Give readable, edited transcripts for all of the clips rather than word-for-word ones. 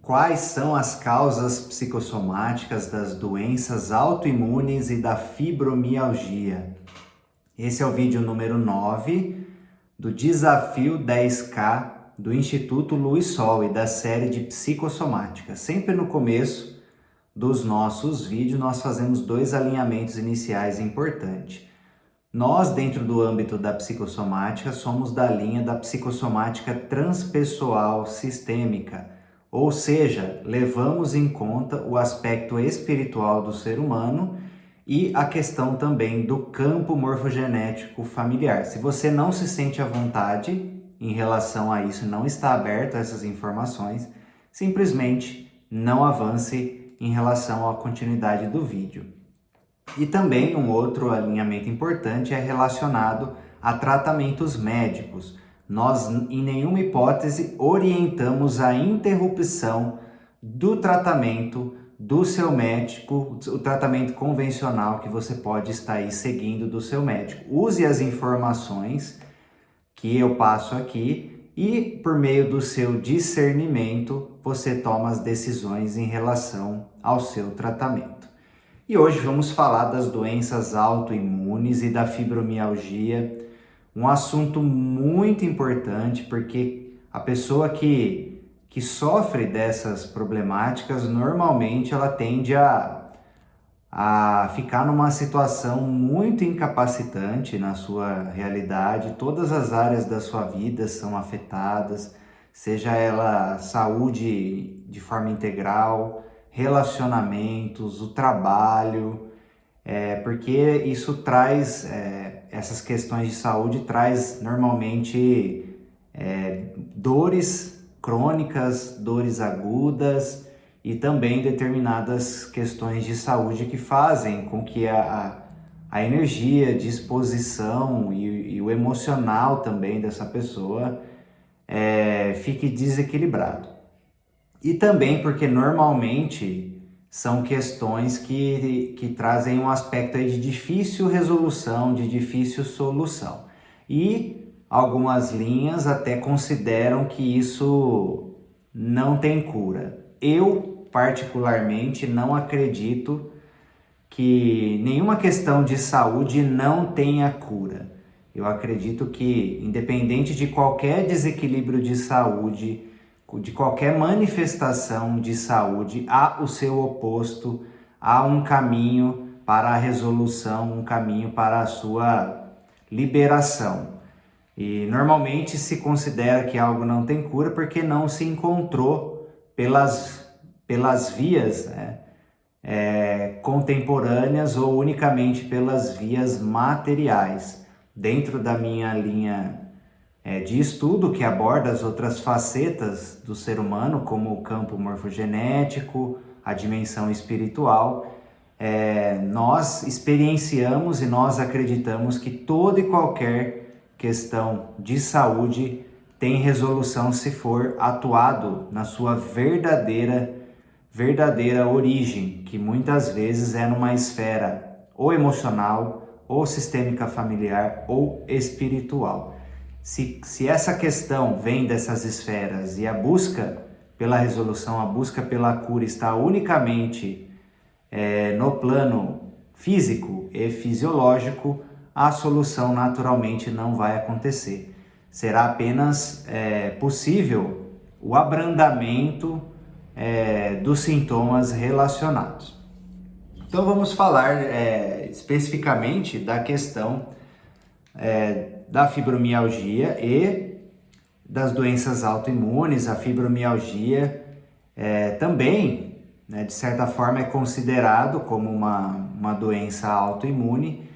Quais são as causas psicossomáticas das doenças autoimunes e da fibromialgia? Esse é o vídeo número 9 do Desafio 10K do Instituto Luiz Sol e da série de psicossomática. Sempre no começo dos nossos vídeos nós fazemos dois alinhamentos iniciais importantes. Nós, dentro do âmbito da psicossomática, somos da linha da psicossomática transpessoal sistêmica, ou seja, levamos em conta o aspecto espiritual do ser humano e a questão também do campo morfogenético familiar. Se você não se sente à vontade em relação a isso, não está aberto a essas informações, simplesmente não avance em relação à continuidade do vídeo. E também um outro alinhamento importante é relacionado a tratamentos médicos. Nós, em nenhuma hipótese, orientamos a interrupção do tratamento do seu médico, o tratamento convencional que você pode estar aí seguindo do seu médico. Use as informações que eu passo aqui e, por meio do seu discernimento, você toma as decisões em relação ao seu tratamento. E hoje vamos falar das doenças autoimunes e da fibromialgia, um assunto muito importante porque a pessoa que sofre dessas problemáticas, normalmente ela tende a ficar numa situação muito incapacitante na sua realidade. Todas as áreas da sua vida são afetadas, seja ela saúde de forma integral, relacionamentos, o trabalho, porque isso traz, essas questões de saúde traz normalmente dores crônicas, dores agudas e também determinadas questões de saúde que fazem com que a energia, disposição e o emocional também dessa pessoa fique desequilibrado. E também porque normalmente são questões que trazem um aspecto aí de difícil resolução, de difícil solução. E algumas linhas até consideram que isso não tem cura. Eu, particularmente, não acredito que nenhuma questão de saúde não tenha cura. Eu acredito que, independente de qualquer desequilíbrio de saúde, de qualquer manifestação de saúde, há o seu oposto, há um caminho para a resolução, um caminho para a sua liberação. E normalmente se considera que algo não tem cura porque não se encontrou pelas vias contemporâneas ou unicamente pelas vias materiais. Dentro da minha linha de estudo, que aborda as outras facetas do ser humano, como o campo morfogenético, a dimensão espiritual, nós experienciamos e nós acreditamos que toda e qualquer questão de saúde tem resolução se for atuado na sua verdadeira origem, que muitas vezes é numa esfera ou emocional, ou sistêmica familiar, ou espiritual. Se essa questão vem dessas esferas e a busca pela resolução, a busca pela cura está unicamente no plano físico e fisiológico, a solução naturalmente não vai acontecer. Será apenas possível o abrandamento dos sintomas relacionados. Então vamos falar especificamente da questão da fibromialgia e das doenças autoimunes. A fibromialgia também, de certa forma, é considerado como uma doença autoimune.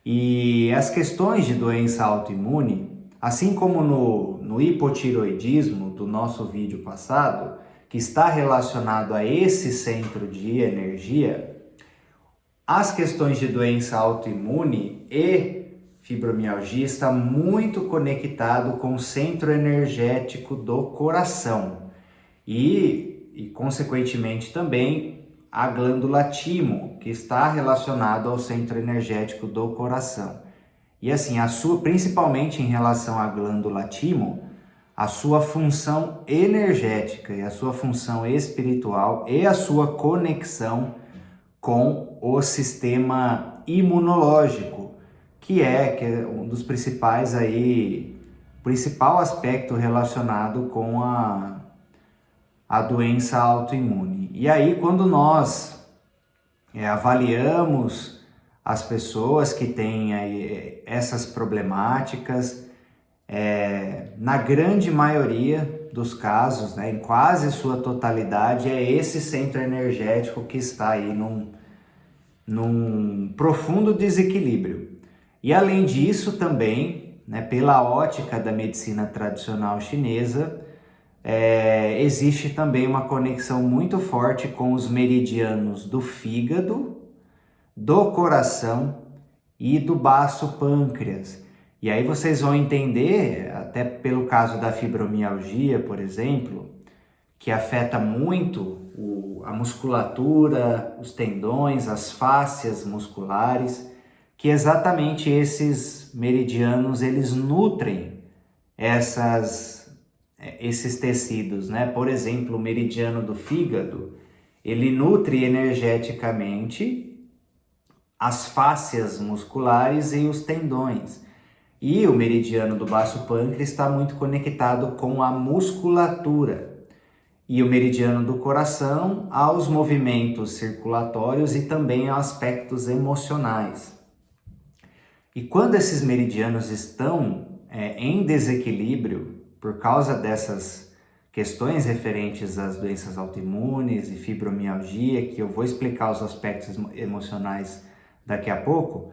E as questões de doença autoimune, assim como no hipotireoidismo do nosso vídeo passado, que está relacionado a esse centro de energia, as questões de doença autoimune e fibromialgia está muito conectado com o centro energético do coração e consequentemente também a glândula timo, que está relacionado ao centro energético do coração. E assim, principalmente em relação à glândula timo, a sua função energética e a sua função espiritual e a sua conexão com o sistema imunológico, que é um dos principais aí, principal aspecto relacionado com a doença autoimune. E aí, quando nós avaliamos as pessoas que têm aí essas problemáticas, na grande maioria dos casos, né, em quase sua totalidade, é esse centro energético que está aí num profundo desequilíbrio. E além disso também, né, pela ótica da medicina tradicional chinesa, existe também uma conexão muito forte com os meridianos do fígado, do coração e do baço pâncreas. E aí vocês vão entender, até pelo caso da fibromialgia, por exemplo, que afeta muito a musculatura, os tendões, as fáscias musculares, que exatamente esses meridianos, eles nutrem esses tecidos, né? Por exemplo, o meridiano do fígado, ele nutre energeticamente as fáscias musculares e os tendões. E o meridiano do baço pâncreas está muito conectado com a musculatura. E o meridiano do coração aos movimentos circulatórios e também a aspectos emocionais. E quando esses meridianos estão em desequilíbrio, por causa dessas questões referentes às doenças autoimunes e fibromialgia, que eu vou explicar os aspectos emocionais daqui a pouco,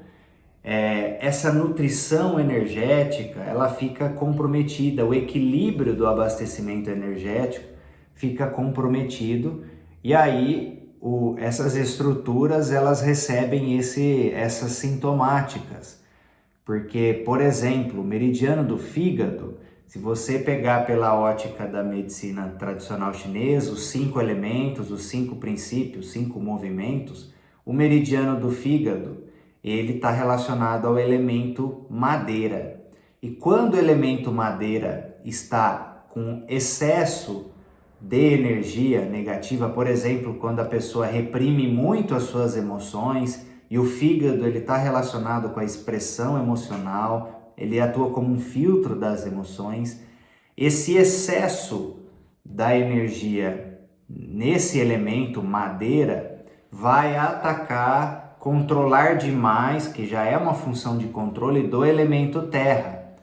essa nutrição energética, ela fica comprometida, o equilíbrio do abastecimento energético fica comprometido, e aí essas estruturas, elas recebem essas sintomáticas, porque, por exemplo, o meridiano do fígado, se você pegar pela ótica da medicina tradicional chinesa, os 5 elementos, os 5 princípios, 5 movimentos, o meridiano do fígado, ele está relacionado ao elemento madeira. E quando o elemento madeira está com excesso de energia negativa, por exemplo, quando a pessoa reprime muito as suas emoções, e o fígado ele está relacionado com a expressão emocional, ele atua como um filtro das emoções, esse excesso da energia nesse elemento madeira vai atacar, controlar demais, que já é uma função de controle do elemento terra,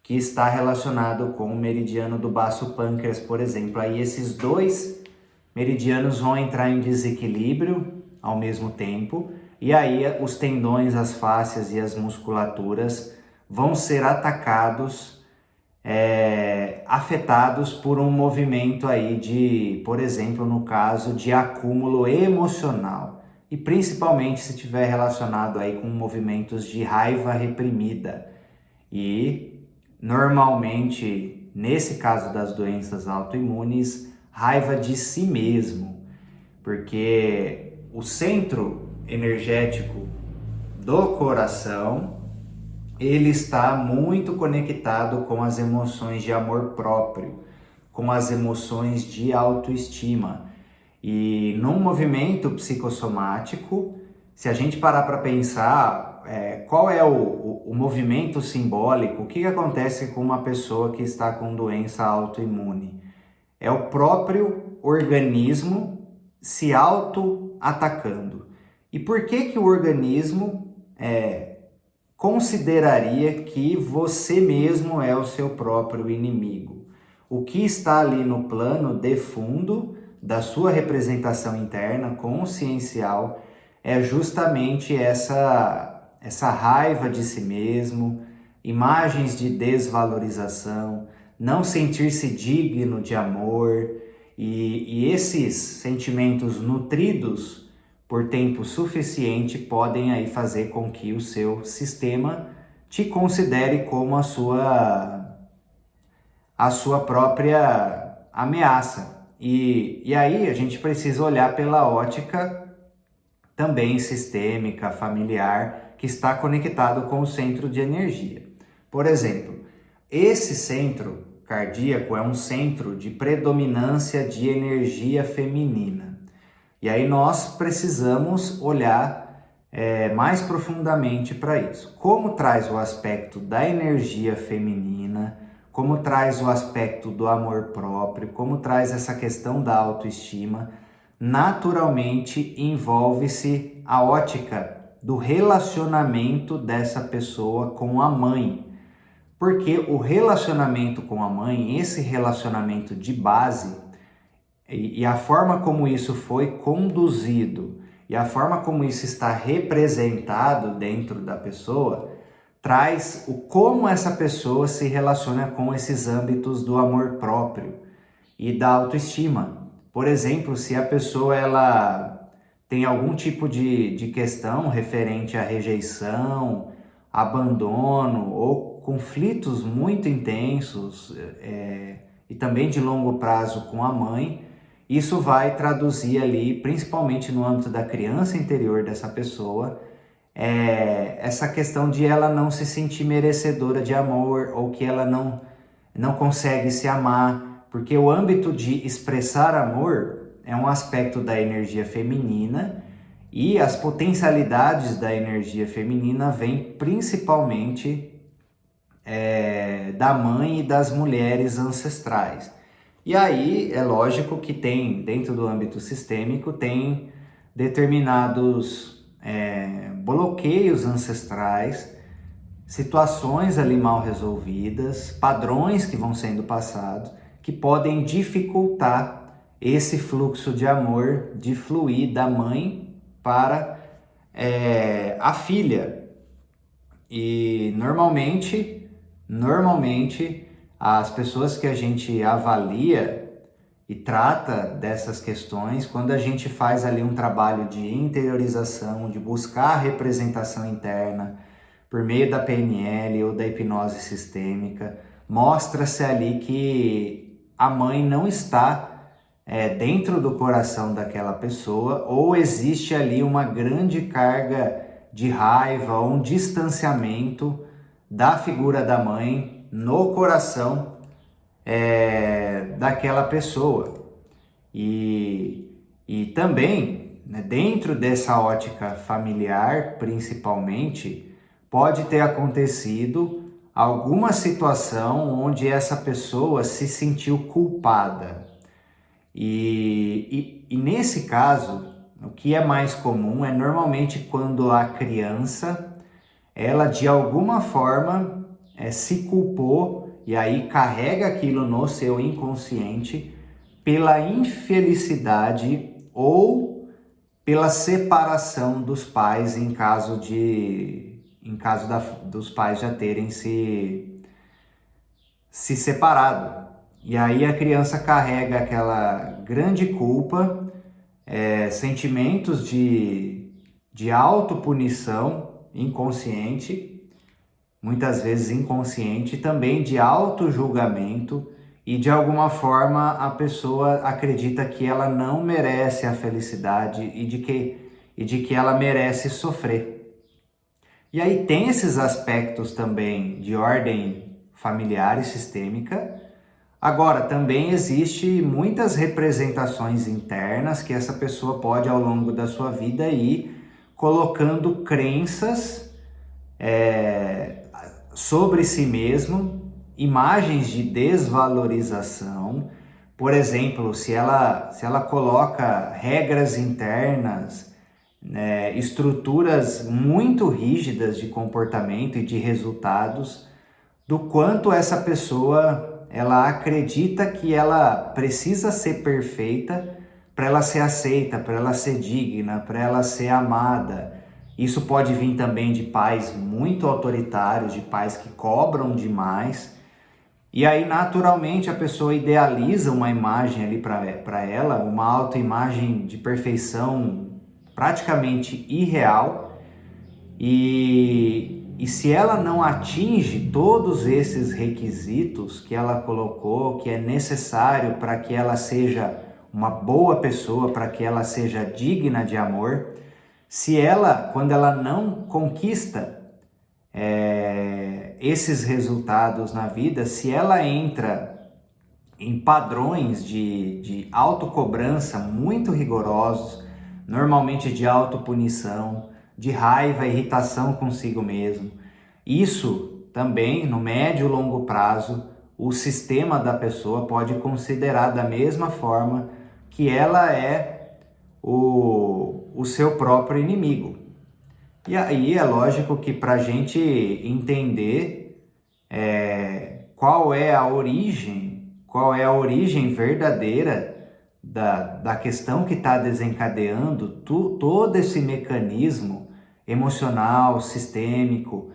que está relacionado com o meridiano do baço pâncreas, por exemplo. Aí esses dois meridianos vão entrar em desequilíbrio ao mesmo tempo, e aí os tendões, as fáscias e as musculaturas vão ser atacados, afetados por um movimento aí de, por exemplo, no caso de acúmulo emocional, e principalmente se estiver relacionado aí com movimentos de raiva reprimida. E normalmente, nesse caso das doenças autoimunes, raiva de si mesmo, porque o centro energético do coração, ele está muito conectado com as emoções de amor próprio, com as emoções de autoestima. E num movimento psicossomático, se a gente parar para pensar qual é o movimento simbólico, o que acontece com uma pessoa que está com doença autoimune? É o próprio organismo se auto-atacando. E por que o organismo consideraria que você mesmo é o seu próprio inimigo? O que está ali no plano de fundo da sua representação interna consciencial é justamente essa raiva de si mesmo, imagens de desvalorização, não sentir-se digno de amor, e esses sentimentos nutridos por tempo suficiente podem aí fazer com que o seu sistema te considere como a sua própria ameaça. E aí a gente precisa olhar pela ótica também sistêmica, familiar, que está conectado com o centro de energia. Por exemplo, esse centro cardíaco é um centro de predominância de energia feminina. E aí nós precisamos olhar mais profundamente para isso. Como traz o aspecto da energia feminina, como traz o aspecto do amor próprio, como traz essa questão da autoestima, naturalmente envolve-se a ótica do relacionamento dessa pessoa com a mãe. Porque o relacionamento com a mãe, esse relacionamento de base, e a forma como isso foi conduzido, e a forma como isso está representado dentro da pessoa, traz o como essa pessoa se relaciona com esses âmbitos do amor próprio e da autoestima. Por exemplo, se a pessoa ela tem algum tipo de questão referente à rejeição, abandono ou conflitos muito intensos e também de longo prazo com a mãe, isso vai traduzir ali, principalmente no âmbito da criança interior dessa pessoa, essa questão de ela não se sentir merecedora de amor ou que ela não consegue se amar, porque o âmbito de expressar amor é um aspecto da energia feminina e as potencialidades da energia feminina vêm principalmente da mãe e das mulheres ancestrais. E aí é lógico que tem, dentro do âmbito sistêmico, tem determinados bloqueios ancestrais, situações ali mal resolvidas, padrões que vão sendo passados, que podem dificultar esse fluxo de amor, de fluir da mãe para a filha. E normalmente as pessoas que a gente avalia e trata dessas questões, quando a gente faz ali um trabalho de interiorização, de buscar a representação interna por meio da PNL ou da hipnose sistêmica, mostra-se ali que a mãe não está dentro do coração daquela pessoa, ou existe ali uma grande carga de raiva ou um distanciamento da figura da mãe no coração daquela pessoa. E também, né, dentro dessa ótica familiar, principalmente, pode ter acontecido alguma situação onde essa pessoa se sentiu culpada. E nesse caso, o que é mais comum é normalmente quando a criança, ela de alguma forma se culpou e aí carrega aquilo no seu inconsciente pela infelicidade ou pela separação dos pais em caso dos pais já terem se separado. E aí a criança carrega aquela grande culpa, sentimentos de autopunição inconsciente, muitas vezes inconsciente, também de autojulgamento, e de alguma forma a pessoa acredita que ela não merece a felicidade e de que ela merece sofrer. E aí tem esses aspectos também de ordem familiar e sistêmica. Agora, também existe muitas representações internas que essa pessoa pode, ao longo da sua vida, ir colocando crenças sobre si mesmo, imagens de desvalorização. Por exemplo, se ela coloca regras internas, estruturas muito rígidas de comportamento e de resultados, do quanto essa pessoa ela acredita que ela precisa ser perfeita para ela ser aceita, para ela ser digna, para ela ser amada. Isso pode vir também de pais muito autoritários, de pais que cobram demais. E aí, naturalmente, a pessoa idealiza uma imagem ali para ela, uma autoimagem de perfeição praticamente irreal. E se ela não atinge todos esses requisitos que ela colocou, que é necessário para que ela seja uma boa pessoa, para que ela seja digna de amor, quando ela não conquista esses resultados na vida, se ela entra em padrões de autocobrança muito rigorosos, normalmente de autopunição, de raiva, irritação consigo mesmo. Isso também, no médio e longo prazo, o sistema da pessoa pode considerar da mesma forma que ela é o seu próprio inimigo. E aí é lógico que para a gente entender qual é a origem verdadeira da questão que está desencadeando todo esse mecanismo emocional, sistêmico,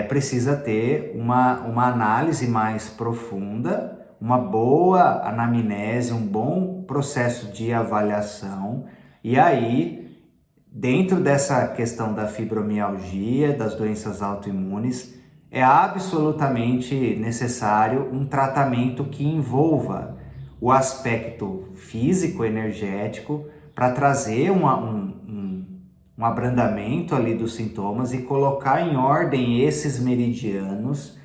precisa ter uma análise mais profunda, uma boa anamnese, um bom processo de avaliação. E aí, dentro dessa questão da fibromialgia, das doenças autoimunes, é absolutamente necessário um tratamento que envolva o aspecto físico, energético, para trazer um abrandamento ali dos sintomas e colocar em ordem esses meridianos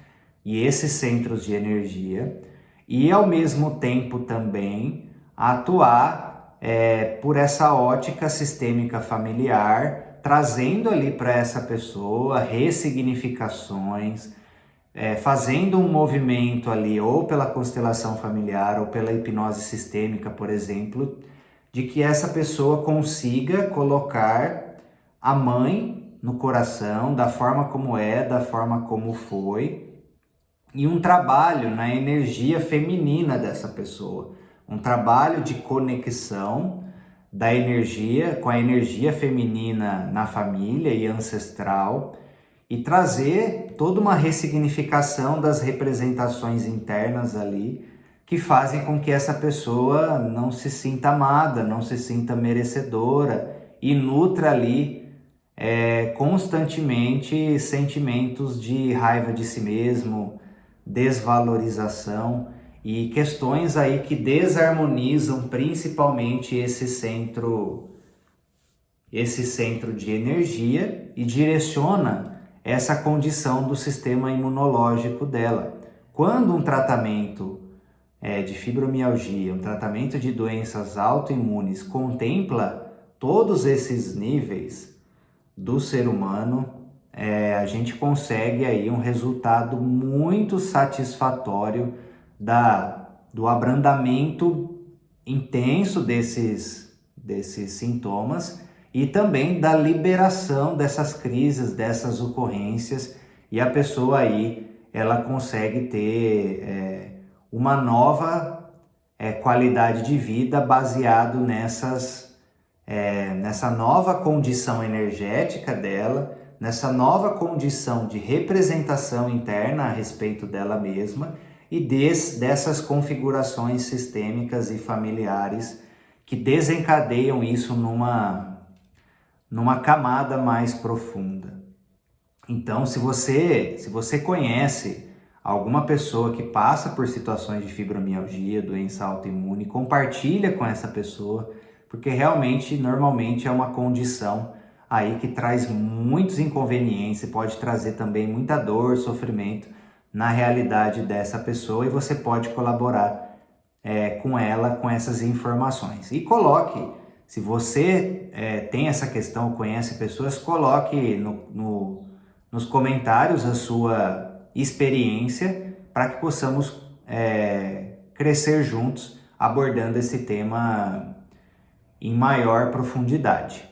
e esses centros de energia, e ao mesmo tempo também atuar por essa ótica sistêmica familiar, trazendo ali para essa pessoa ressignificações, fazendo um movimento ali ou pela constelação familiar ou pela hipnose sistêmica, por exemplo, de que essa pessoa consiga colocar a mãe no coração, da forma como da forma como foi, e um trabalho na energia feminina dessa pessoa, um trabalho de conexão da energia com a energia feminina na família e ancestral, e trazer toda uma ressignificação das representações internas ali, que fazem com que essa pessoa não se sinta amada, não se sinta merecedora, e nutra ali constantemente sentimentos de raiva de si mesmo, desvalorização e questões aí que desarmonizam principalmente esse centro de energia e direciona essa condição do sistema imunológico dela. Quando um tratamento de fibromialgia, um tratamento de doenças autoimunes contempla todos esses níveis do ser humano, a gente consegue aí um resultado muito satisfatório do abrandamento intenso desses sintomas e também da liberação dessas crises, dessas ocorrências, e a pessoa aí, ela consegue ter uma nova qualidade de vida baseado nessa nova condição energética dela, nessa nova condição de representação interna a respeito dela mesma e dessas configurações sistêmicas e familiares que desencadeiam isso numa camada mais profunda. Então, se você conhece alguma pessoa que passa por situações de fibromialgia, doença autoimune, compartilha com essa pessoa, porque realmente, normalmente é uma condição aí que traz muitos inconvenientes e pode trazer também muita dor, sofrimento na realidade dessa pessoa, e você pode colaborar com ela, com essas informações. E coloque, se você tem essa questão, conhece pessoas, coloque nos comentários a sua experiência para que possamos crescer juntos abordando esse tema em maior profundidade.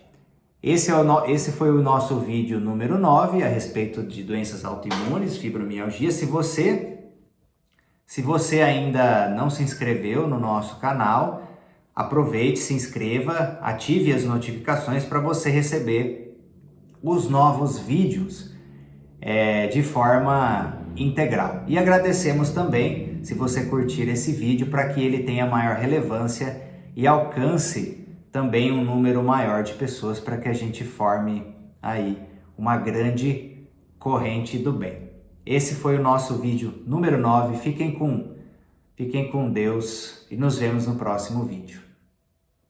Esse foi o nosso vídeo número 9 a respeito de doenças autoimunes, fibromialgia. Se você ainda não se inscreveu no nosso canal, aproveite, se inscreva, ative as notificações para você receber os novos vídeos de forma integral. E agradecemos também se você curtir esse vídeo para que ele tenha maior relevância e alcance também um número maior de pessoas, para que a gente forme aí uma grande corrente do bem. Esse foi o nosso vídeo número 9. Fiquem com Deus e nos vemos no próximo vídeo.